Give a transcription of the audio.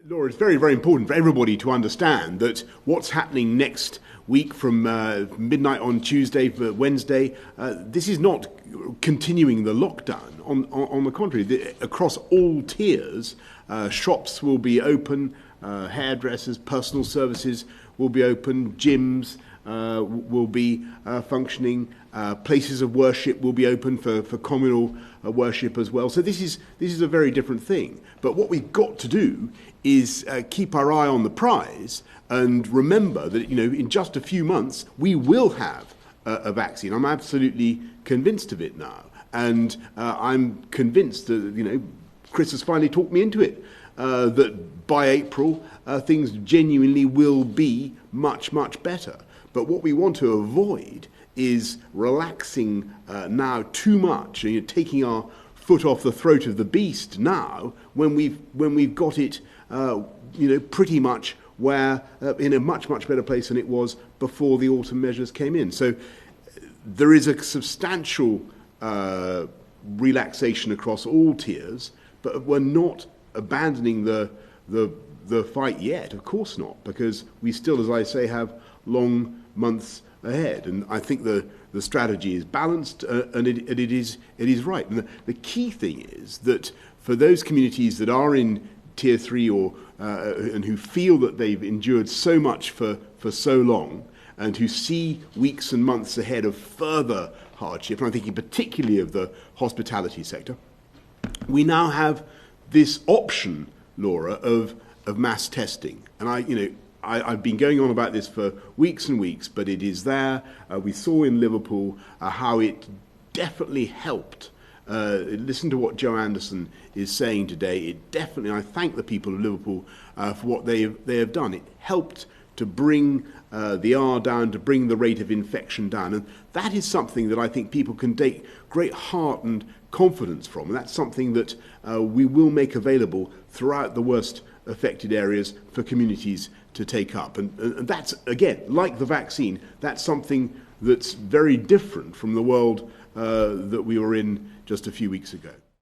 Laura, it's very, very important for everybody to understand that what's happening next week from midnight on Tuesday for Wednesday, this is not continuing the lockdown. On the contrary, across all tiers, shops will be open, hairdressers, personal services will be open, gyms will be functioning, places of worship will be open for communal worship as well. So this is a very different thing. But what we've got to do is keep our eye on the prize and remember that, in just a few months we will have a vaccine. I'm absolutely convinced of it now, and I'm convinced that Chris has finally talked me into it. That by April things genuinely will be much, much better. But what we want to avoid is relaxing now too much, taking our foot off the throat of the beast now when we've got it pretty much where in a much, much better place than it was before the autumn measures came in. So there is a substantial relaxation across all tiers, but we're not abandoning the fight yet, of course not, because we still, as I say, have long months ahead. And I think the strategy is balanced and it is right. And the key thing is that for those communities that are in tier 3 or and who feel that they've endured so much for so long and who see weeks and months ahead of further hardship, and I'm thinking particularly of the hospitality sector, we now have this option, Laura, of mass testing. And I've been going on about this for weeks and weeks, but it is there. We saw in Liverpool how it definitely helped. Listen to what Joe Anderson is saying today. It definitely, I thank the people of Liverpool for what they have done. It helped to bring the R down, to bring the rate of infection down. And that is something that I think people can take great heart and confidence from. And that's something that we will make available throughout the worst affected areas for communities to take up. And that's, again, like the vaccine, that's something that's very different from the world that we were in just a few weeks ago.